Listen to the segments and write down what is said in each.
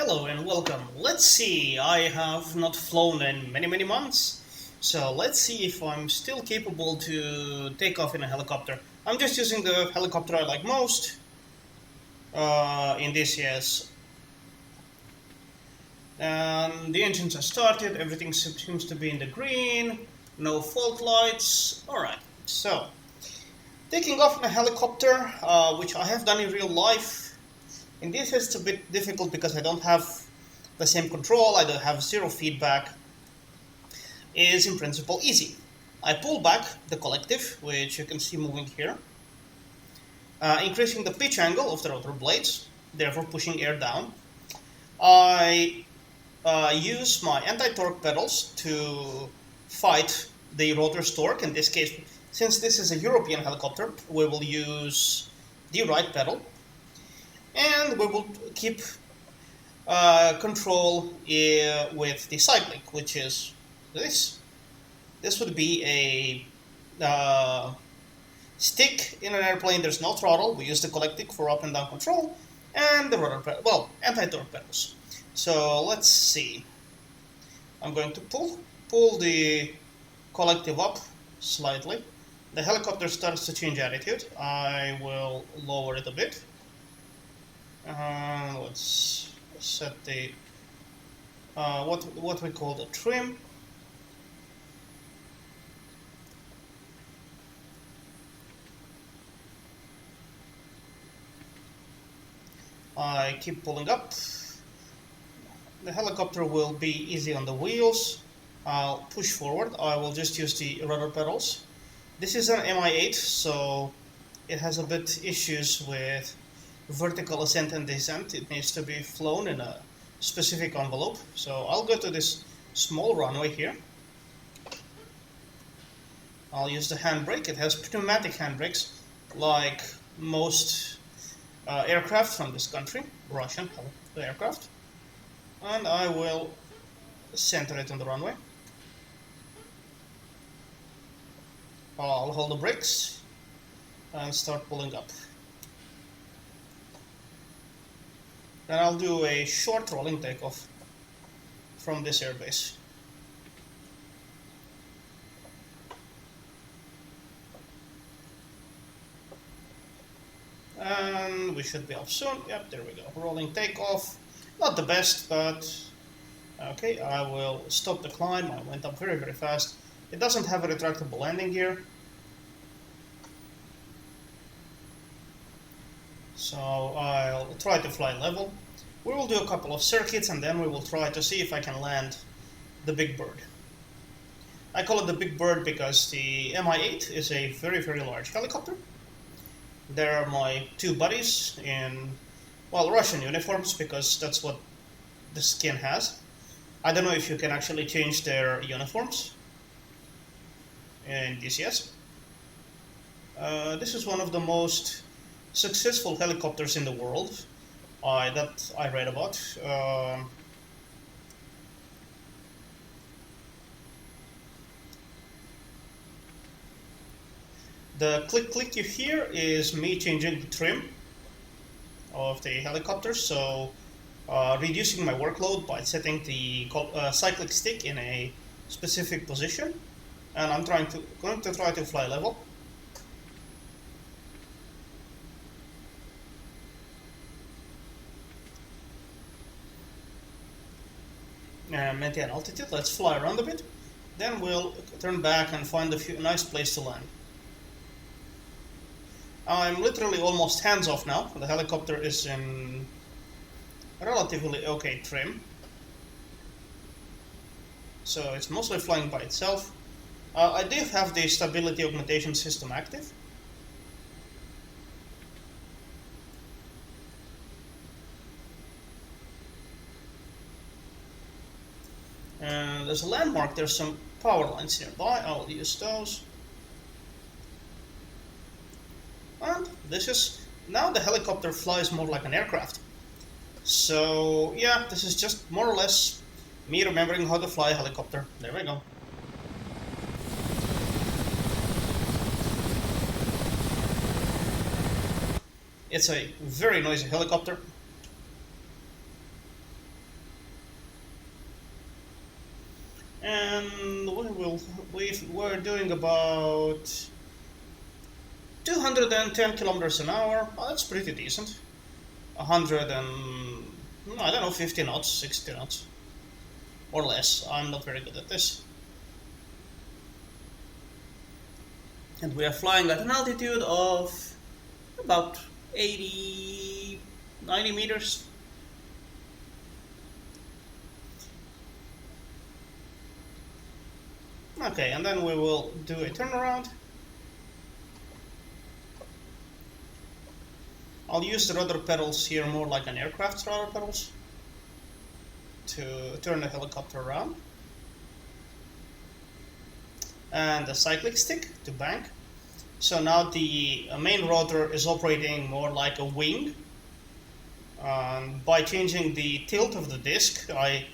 Hello and welcome. Let's see, I have not flown in many months, so let's see if I'm still capable to take off in a helicopter. I'm just using the helicopter I like most. In this, yes. And the engines are started, everything seems to be in the green, no fault lights. Alright, so taking off in a helicopter, which I have done in real life. In this it's a bit difficult because I don't have the same control, I don't have zero feedback, is in principle easy. I pull back the collective, which you can see moving here, increasing the pitch angle of the rotor blades, therefore pushing air down. I use my anti-torque pedals to fight the rotor's torque. In this case, since this is a European helicopter, we will use the right pedal, and we will keep control with the cyclic, which is this. This would be a stick in an airplane. There's no throttle. We use the collective for up and down control, and the rotor, anti-torque pedals. So let's see. I'm going to pull the collective up slightly. The helicopter starts to change attitude. I will lower it a bit. Let's set the what we call the trim. I keep pulling up. The helicopter will be easy on the wheels. I'll push forward. I will just use the rudder pedals. This is an Mi-8, so it has a bit issues with vertical ascent and descent. It needs to be flown in a specific envelope. So I'll go to this small runway here. I'll use the handbrake. It has pneumatic handbrakes, like most aircraft from this country, Russian aircraft. And I will center it on the runway. I'll hold the brakes and start pulling up. Then I'll do a short rolling takeoff from this airbase. And we should be off soon. Yep, there we go. Rolling takeoff. Not the best, but okay. I will stop the climb. I went up very fast. It doesn't have a retractable landing gear, so I'll try to fly level. We will do a couple of circuits and then we will try to see if I can land the Big Bird. I call it the Big Bird because the Mi-8 is a very large helicopter. There are my two buddies in, well, Russian uniforms, because that's what the skin has. I don't know if you can actually change their uniforms in DCS. This is one of the most successful helicopters in the world that I read about. The click you hear is me changing the trim of the helicopter, so reducing my workload by setting the cyclic stick in a specific position, and I'm going to try to fly level. And maintain altitude. Let's fly around a bit, then we'll turn back and find a nice place to land. I'm literally almost hands-off now. The helicopter is in relatively okay trim, so it's mostly flying by itself. I do have the stability augmentation system active. And there's a landmark, there's some power lines nearby. I'll use those. And this is, now the helicopter flies more like an aircraft. So yeah, this is just more or less me remembering how to fly a helicopter. There we go. It's a very noisy helicopter. and we're doing about 210 kilometers an hour. Oh, that's pretty decent. 100 and I don't know, 50 knots, 60 knots, or less. I'm not very good at this. And we are flying at an altitude of about 80, 90 meters. Okay, and then we will do a turnaround. I'll use the rudder pedals here more like an aircraft's rudder pedals to turn the helicopter around. And the cyclic stick to bank. So now the main rotor is operating more like a wing. By changing the tilt of the disc, I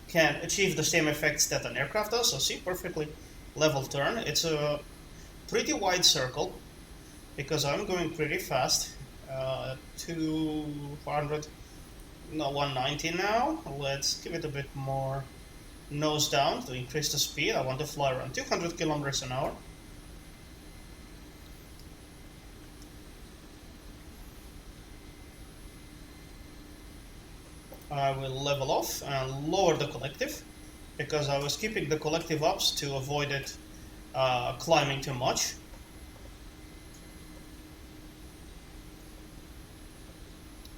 can achieve the same effects that an aircraft does. So see, perfectly level turn. It's a pretty wide circle because I'm going pretty fast. 200, no, 190 now. Let's give it a bit more nose down to increase the speed. I want to fly around 200 kilometers an hour. I will level off and lower the collective because I was keeping the collective ups to avoid it climbing too much.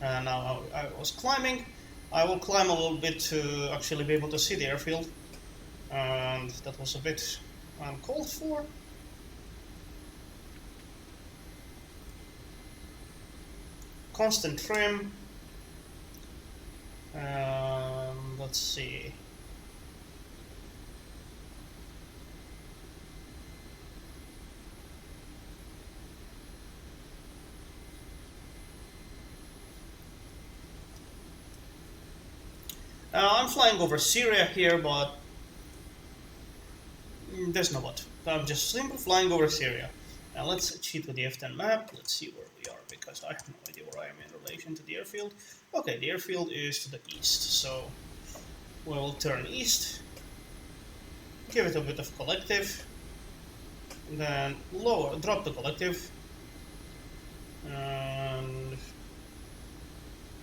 And now I was climbing. I will climb a little bit to actually be able to see the airfield. And that was a bit uncalled for. Constant trim. Let's see. I'm flying over Syria here, but there's no but. I'm just simply flying over Syria. Now let's cheat with the F10 map. Let's see where we are, because I have no idea where I am in relation to the airfield. Okay, the airfield is to the east, so we'll turn east, give it a bit of collective, then drop the collective, and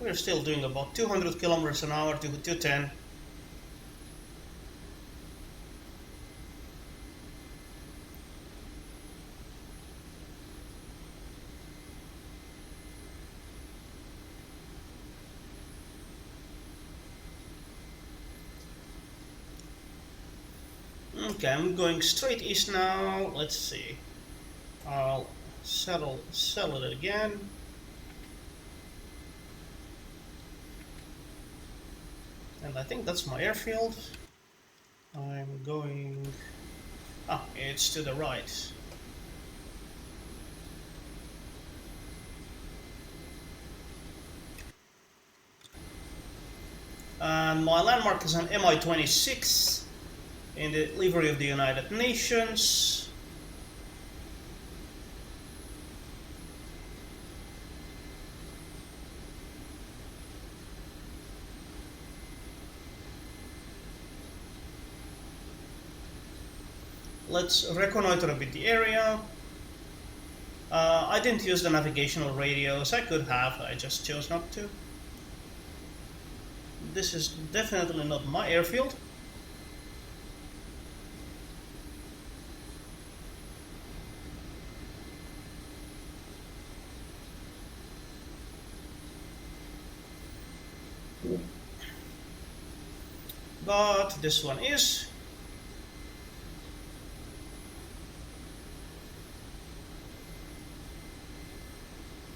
we're still doing about 200 kilometers an hour to 210. Okay, I'm going straight east now. Let's see. I'll settle it again. And I think that's my airfield. I'm going... Ah, it's to the right. And my landmark is an Mi-26 in the livery of the United Nations. Let's reconnoiter a bit the area. I didn't use the navigational radios. I could have, I just chose not to. This is definitely not my airfield. But this one is.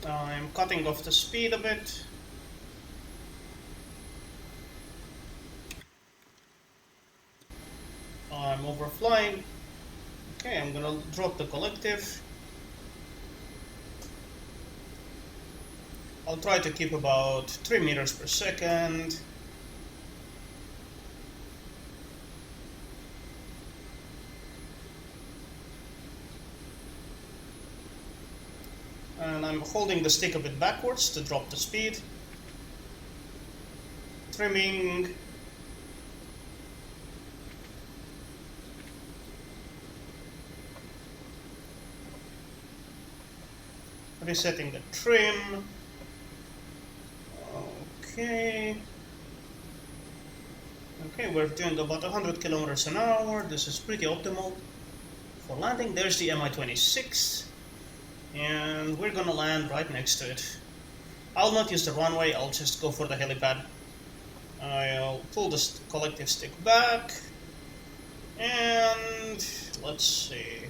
I'm cutting off the speed a bit. I'm overflying. Okay, I'm gonna drop the collective. I'll try to keep about 3 meters per second. And I'm holding the stick a bit backwards to drop the speed. Trimming. resetting the trim. Okay. Okay, we're doing about 100 kilometers an hour. This is pretty optimal for landing. There's the Mi-26, and we're gonna land right next to it. I'll not use the runway, I'll just go for the helipad. I'll pull the collective stick back, and let's see.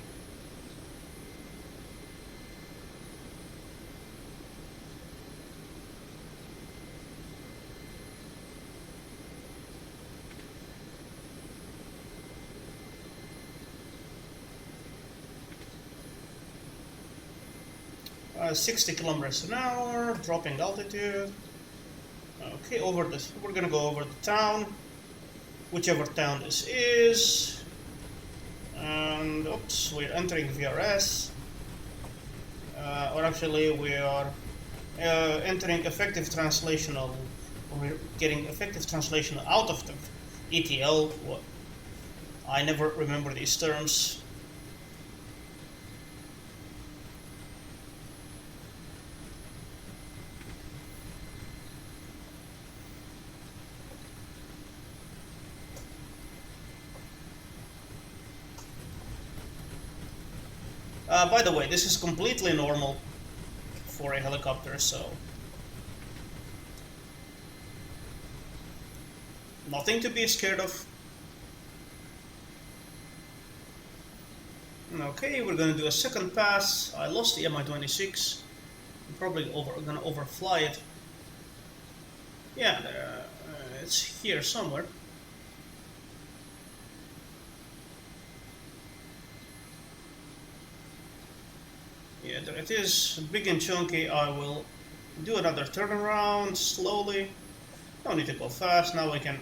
60 kilometers an hour, dropping altitude. Okay, we're gonna go over the town, whichever town this is. And oops, we're entering VRS. Or actually, we are entering effective translational. We're getting effective translation out of the ETL. I never remember these terms. By the way, this is completely normal for a helicopter, so nothing to be scared of. Okay, we're gonna do a second pass. I lost the Mi-26. I'm probably gonna overfly it. Yeah, it's here somewhere. Yeah, there it is, big and chunky. I will do another turnaround slowly. Don't need to go fast. Now we can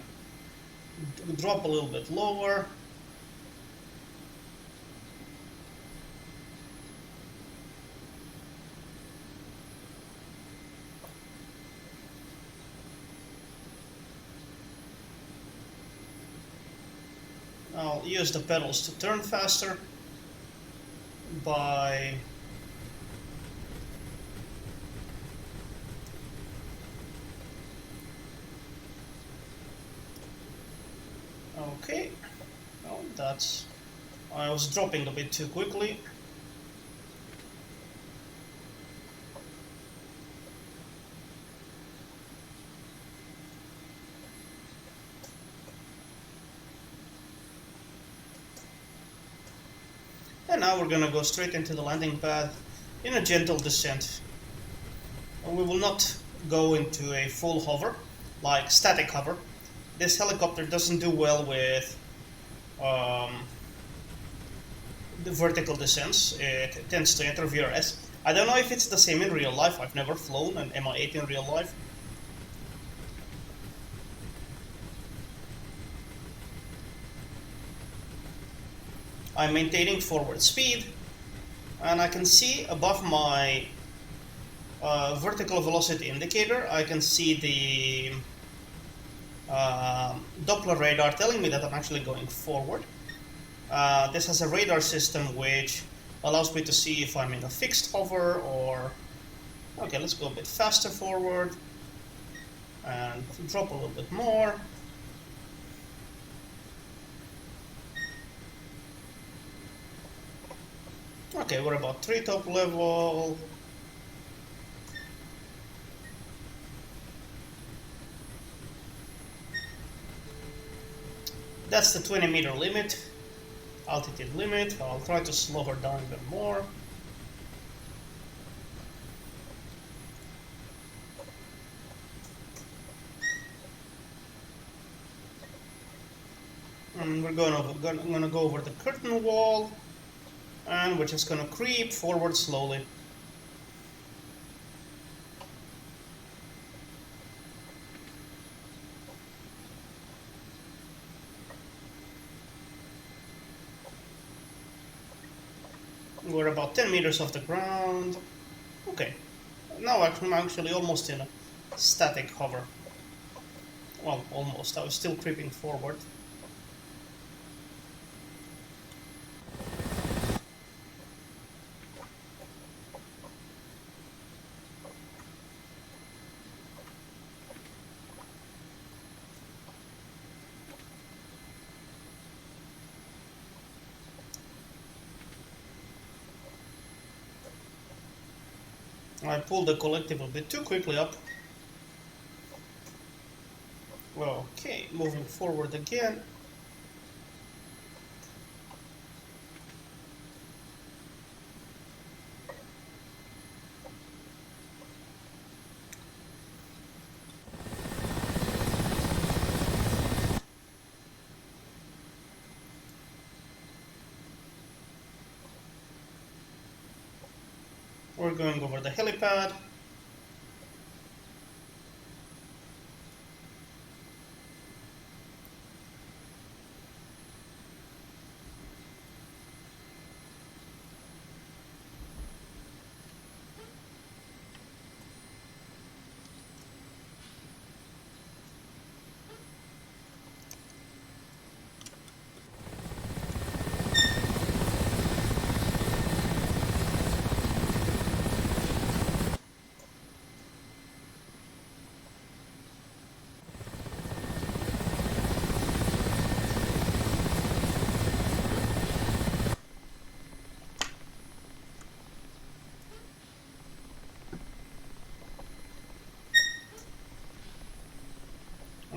drop a little bit lower. I'll use the pedals to turn faster by okay. Oh, I was dropping a bit too quickly. And now we're gonna go straight into the landing pad in a gentle descent. And we will not go into a full hover, like static hover. This helicopter doesn't do well with the vertical descents. It tends to enter VRS. I don't know if it's the same in real life. I've never flown an Mi-8 in real life. I'm maintaining forward speed, and I can see above my vertical velocity indicator, I can see the Doppler radar telling me that I'm actually going forward. This has a radar system which allows me to see if I'm in a fixed hover or... Okay, let's go a bit faster forward and drop a little bit more. Okay, we're about 3 top level. That's the 20-meter limit, altitude limit. I'll try to slow her down a bit more. And we're gonna go over the curtain wall, and we're just gonna creep forward slowly. We're about 10 meters off the ground. Okay, now I'm actually almost in a static hover. Well, almost. I was still creeping forward. I pulled the collective a bit too quickly up. Okay, moving forward again. We're going over the helipad.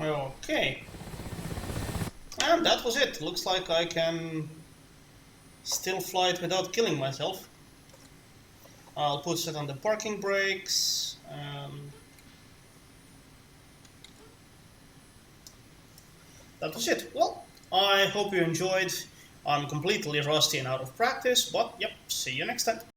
Okay. And that was it. Looks like I can still fly it without killing myself. I'll put it on the parking brakes. That was it. Well, I hope you enjoyed. I'm completely rusty and out of practice, but yep, see you next time.